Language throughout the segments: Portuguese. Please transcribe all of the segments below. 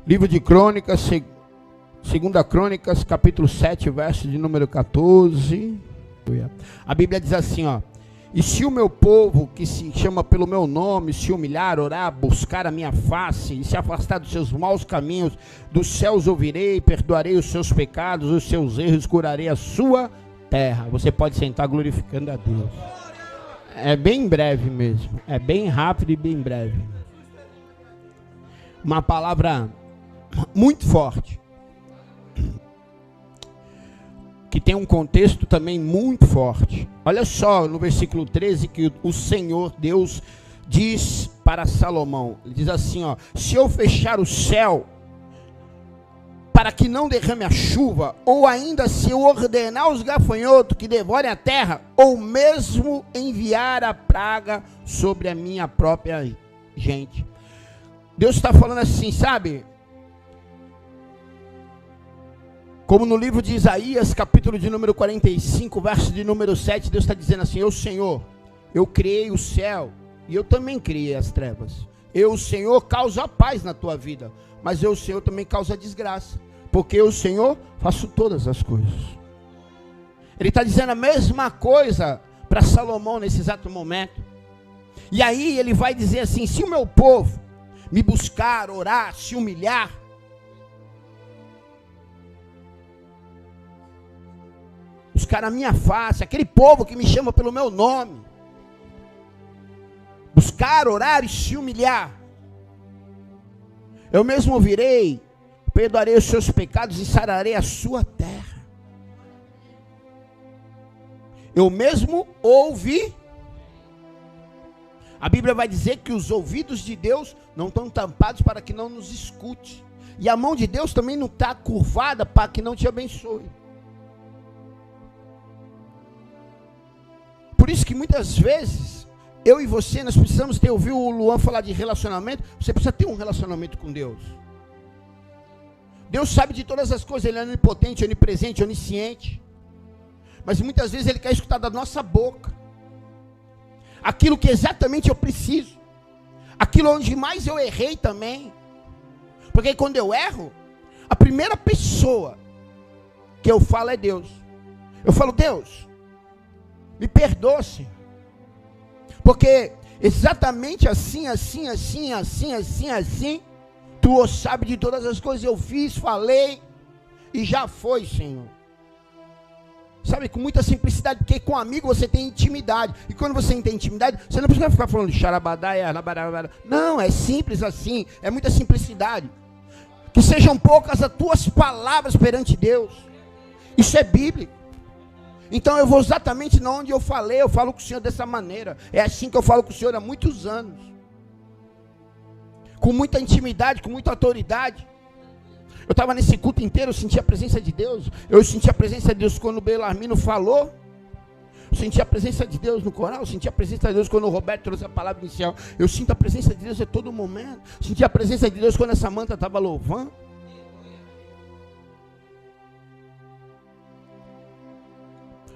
Livro de Crônicas, segunda Crônicas, capítulo 7, verso de número 14. A Bíblia diz assim, ó: e se o meu povo, que se chama pelo meu nome, se humilhar, orar, buscar a minha face, e se afastar dos seus maus caminhos, dos céus ouvirei, perdoarei os seus pecados, os seus erros, curarei a sua terra. Você pode sentar glorificando a Deus. É bem breve mesmo, é bem rápido e bem breve. Uma palavra muito forte, que tem um contexto também muito forte. Olha só no versículo 13 que o Senhor Deus diz para Salomão. Ele diz assim, ó: se eu fechar o céu para que não derrame a chuva, ou ainda se eu ordenar os gafanhotos que devorem a terra, ou mesmo enviar a praga sobre a minha própria gente. Deus está falando assim, sabe? Como no livro de Isaías, capítulo de número 45, verso de número 7, Deus está dizendo assim: eu, Senhor, eu criei o céu, e eu também criei as trevas. Eu, o Senhor, causo a paz na tua vida, mas eu, o Senhor, também causo a desgraça, porque eu, o Senhor, faço todas as coisas. Ele está dizendo a mesma coisa para Salomão nesse exato momento. E aí ele vai dizer assim: se o meu povo me buscar, orar, se humilhar, buscar a minha face, aquele povo que me chama pelo meu nome, buscar, orar e se humilhar, eu mesmo ouvirei, perdoarei os seus pecados e sararei a sua terra. Eu mesmo ouvi. A Bíblia vai dizer que os ouvidos de Deus não estão tampados para que não nos escute, e a mão de Deus também não está curvada para que não te abençoe. Por isso que muitas vezes, eu e você, nós precisamos ter, ouviu o Luan falar de relacionamento, você precisa ter um relacionamento com Deus. Deus sabe de todas as coisas, Ele é onipotente, onipresente, onisciente. Mas muitas vezes Ele quer escutar da nossa boca aquilo que exatamente eu preciso, aquilo onde mais eu errei também. Porque quando eu erro, a primeira pessoa que eu falo é Deus. Eu falo: Deus, me perdoa, Senhor, porque exatamente assim, Tu sabe de todas as coisas, eu fiz, falei, e já foi, Senhor. Sabe, com muita simplicidade, porque com amigo você tem intimidade, e quando você tem intimidade, você não precisa ficar falando xarabadaia, não, é simples assim, é muita simplicidade. Que sejam poucas as tuas palavras perante Deus, isso é bíblico. Então eu vou exatamente onde eu falei, eu falo com o Senhor dessa maneira. É assim que eu falo com o Senhor há muitos anos, com muita intimidade, com muita autoridade. Eu estava nesse culto inteiro, eu senti a presença de Deus. Eu senti a presença de Deus quando o Belarmino falou. Eu senti a presença de Deus no coral. Eu senti a presença de Deus quando o Roberto trouxe a palavra inicial. Eu sinto a presença de Deus a todo momento. Eu senti a presença de Deus quando a Samanta estava louvando.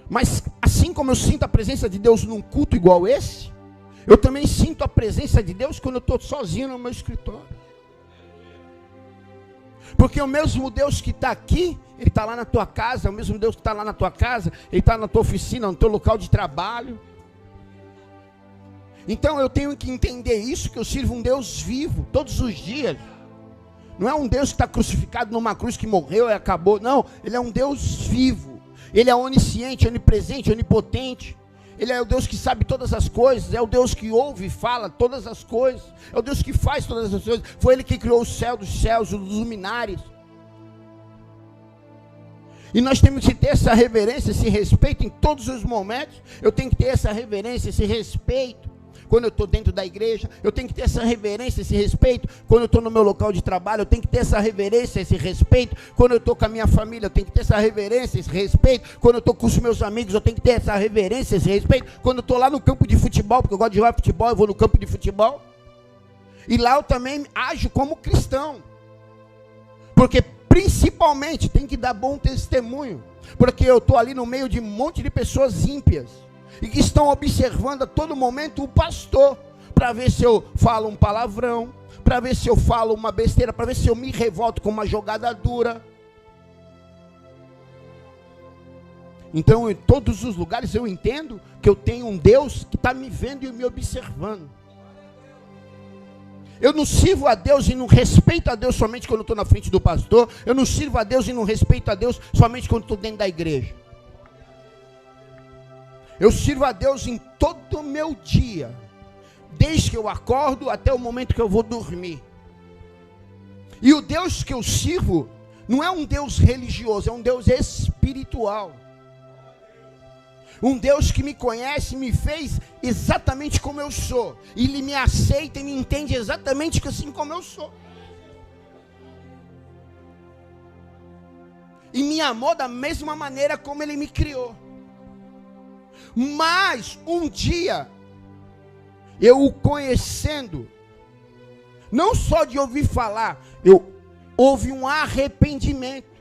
Mas assim como eu sinto a presença de Deus num culto igual esse, eu também sinto a presença de Deus quando eu estou sozinho no meu escritório. Porque o mesmo Deus que está aqui, Ele está lá na tua casa. O mesmo Deus que está lá na tua casa, Ele está na tua oficina, no teu local de trabalho. Então eu tenho que entender isso, que eu sirvo um Deus vivo, todos os dias. Não é um Deus que está crucificado numa cruz que morreu e acabou. Não, Ele é um Deus vivo. Ele é onisciente, onipresente, onipotente. Ele é o Deus que sabe todas as coisas. É o Deus que ouve e fala todas as coisas. É o Deus que faz todas as coisas. Foi Ele que criou o céu dos céus, os luminares. E nós temos que ter essa reverência, esse respeito em todos os momentos. Eu tenho que ter essa reverência, esse respeito quando eu estou dentro da igreja. Eu tenho que ter essa reverência, esse respeito quando eu estou no meu local de trabalho. Eu tenho que ter essa reverência, esse respeito quando eu estou com a minha família. Eu tenho que ter essa reverência, esse respeito quando eu estou com os meus amigos. Eu tenho que ter essa reverência, esse respeito quando eu estou lá no campo de futebol, porque eu gosto de jogar futebol. Eu vou no campo de futebol e lá eu também ajo como cristão, porque principalmente tem que dar bom testemunho, porque eu estou ali no meio de um monte de pessoas ímpias e que estão observando a todo momento o pastor, para ver se eu falo um palavrão, para ver se eu falo uma besteira, para ver se eu me revolto com uma jogada dura. Então, em todos os lugares eu entendo que eu tenho um Deus que está me vendo e me observando. Eu não sirvo a Deus e não respeito a Deus somente quando estou na frente do pastor. Eu não sirvo a Deus e não respeito a Deus somente quando estou dentro da igreja. Eu sirvo a Deus em todo o meu dia, desde que eu acordo até o momento que eu vou dormir. E o Deus que eu sirvo não é um Deus religioso, é um Deus espiritual. Um Deus que me conhece, me fez exatamente como eu sou. E Ele me aceita e me entende exatamente assim como eu sou. E me amou da mesma maneira como Ele me criou. Mas um dia, eu o conhecendo, não só de ouvir falar, houve um arrependimento.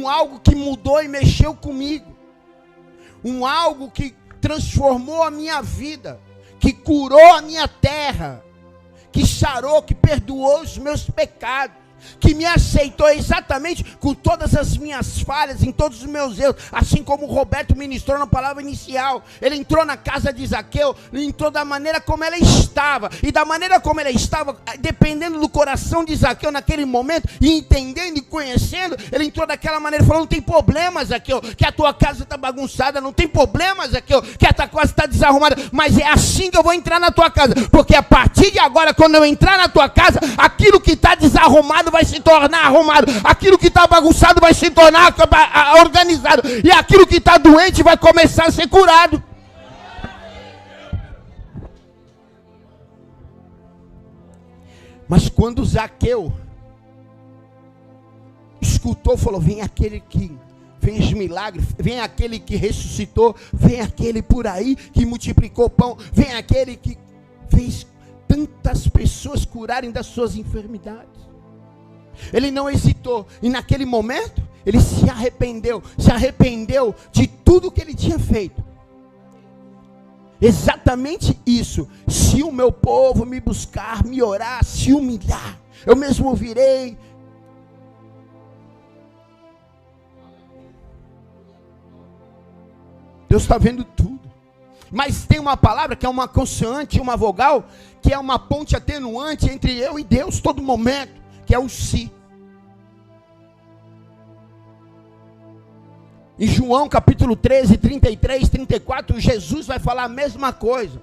Algo que mudou e mexeu comigo. Algo que transformou a minha vida, que curou a minha terra, que sarou, que perdoou os meus pecados, que me aceitou exatamente com todas as minhas falhas, em todos os meus erros, assim como o Roberto ministrou na palavra inicial. Ele entrou na casa de Zaqueu, entrou da maneira como ela estava, e da maneira como ela estava, dependendo do coração de Zaqueu naquele momento, e entendendo e conhecendo, ele entrou daquela maneira, falou: não tem problema, Zaqueu, que a tua casa está bagunçada, não tem problema, Zaqueu, que a tua casa está desarrumada, mas é assim que eu vou entrar na tua casa, porque a partir de agora, quando eu entrar na tua casa, aquilo que está desarrumado vai se tornar arrumado, aquilo que está bagunçado vai se tornar organizado, e aquilo que está doente vai começar a ser curado. Mas quando Zaqueu escutou, falou: vem aquele que fez milagre, vem aquele que ressuscitou, vem aquele por aí que multiplicou pão, vem aquele que fez tantas pessoas curarem das suas enfermidades. Ele não hesitou, e naquele momento, ele se arrependeu de tudo que ele tinha feito. Exatamente isso: se o meu povo me buscar, me orar, se humilhar, eu mesmo virei. Deus está vendo tudo. Mas tem uma palavra que é uma consoante e uma vogal, que é uma ponte atenuante entre eu e Deus todo momento, que é o si. Em João capítulo 13, 33, 34, Jesus vai falar a mesma coisa.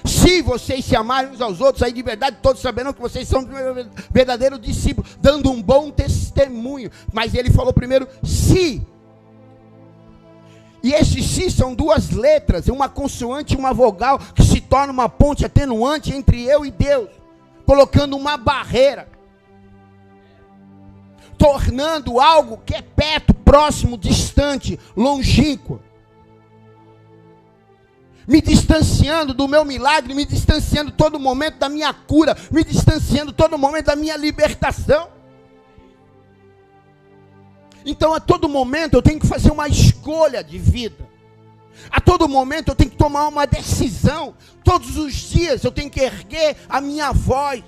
Se vocês se amarem uns aos outros, aí de verdade todos saberão que vocês são verdadeiros discípulos, dando um bom testemunho. Mas ele falou primeiro se. E esses si são duas letras, uma consoante e uma vogal, que se torna uma ponte atenuante entre eu e Deus, colocando uma barreira, tornando algo que é perto, próximo, distante, longínquo, me distanciando do meu milagre, me distanciando todo momento da minha cura, me distanciando todo momento da minha libertação. Então a todo momento eu tenho que fazer uma escolha de vida. A todo momento eu tenho que tomar uma decisão. Todos os dias eu tenho que erguer a minha voz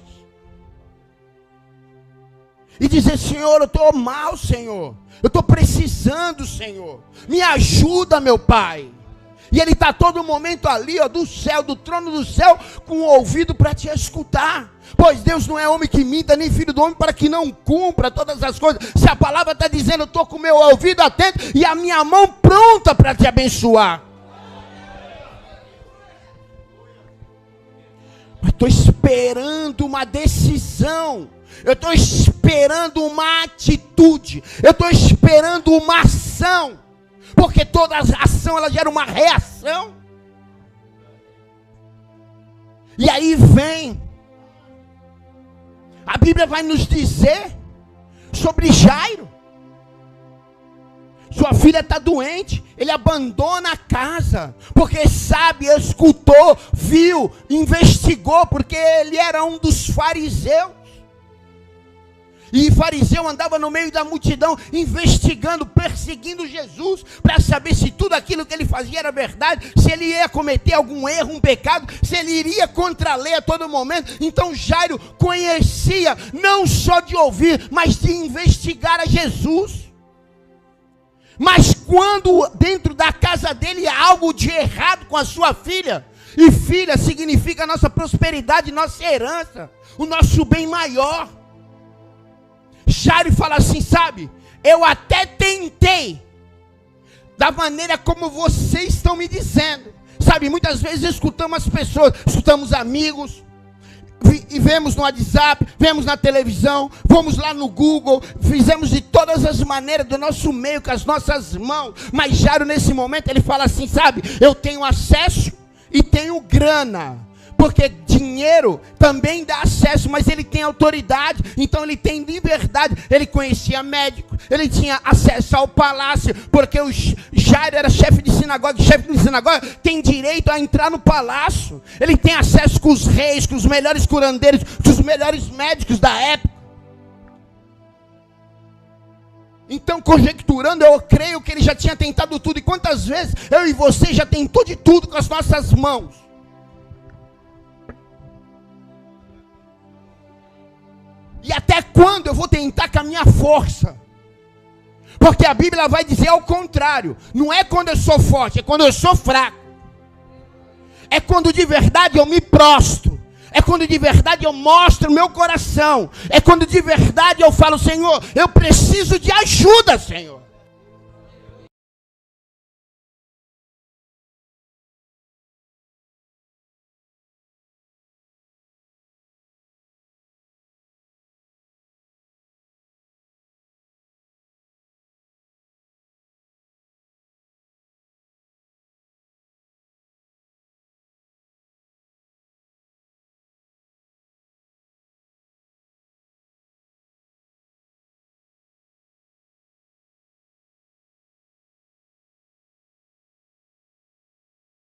e dizer: Senhor, eu estou mal, Senhor. Eu estou precisando, Senhor. Me ajuda, meu Pai. E Ele está a todo momento ali, ó, do céu, do trono do céu, com o ouvido para te escutar. Pois Deus não é homem que minta, nem filho do homem para que não cumpra todas as coisas. Se a palavra está dizendo, eu estou com o meu ouvido atento e a minha mão pronta para te abençoar. Mas estou esperando uma decisão. Eu estou esperando uma atitude. Eu estou esperando uma ação. Porque toda ação ela gera uma reação. E aí vem. A Bíblia vai nos dizer sobre Jairo. Sua filha está doente. Ele abandona a casa. Porque sabe, escutou, viu, investigou. Porque ele era um dos fariseus. E fariseu andava no meio da multidão, investigando, perseguindo Jesus, para saber se tudo aquilo que ele fazia era verdade, se ele ia cometer algum erro, um pecado, se ele iria contra a lei a todo momento. Então Jairo conhecia, não só de ouvir, mas de investigar a Jesus. Mas quando dentro da casa dele há algo de errado com a sua filha, e filha significa a nossa prosperidade, nossa herança, o nosso bem maior, Jairo fala assim, sabe, eu até tentei, da maneira como vocês estão me dizendo, sabe, muitas vezes escutamos as pessoas, escutamos amigos, e vemos no WhatsApp, vemos na televisão, vamos lá no Google, fizemos de todas as maneiras do nosso meio, com as nossas mãos, mas Jairo nesse momento ele fala assim, sabe, eu tenho acesso e tenho grana, porque dinheiro também dá acesso, mas ele tem autoridade, então ele tem liberdade. Ele conhecia médico, ele tinha acesso ao palácio, porque o Jairo era chefe de sinagoga tem direito a entrar no palácio, ele tem acesso com os reis, com os melhores curandeiros, com os melhores médicos da época. Então, conjecturando, eu creio que ele já tinha tentado tudo. E quantas vezes eu e você já tentou de tudo com as nossas mãos? E até quando eu vou tentar com a minha força? Porque a Bíblia vai dizer ao contrário. Não é quando eu sou forte, é quando eu sou fraco. É quando de verdade eu me prostro. É quando de verdade eu mostro o meu coração. É quando de verdade eu falo, Senhor, eu preciso de ajuda, Senhor.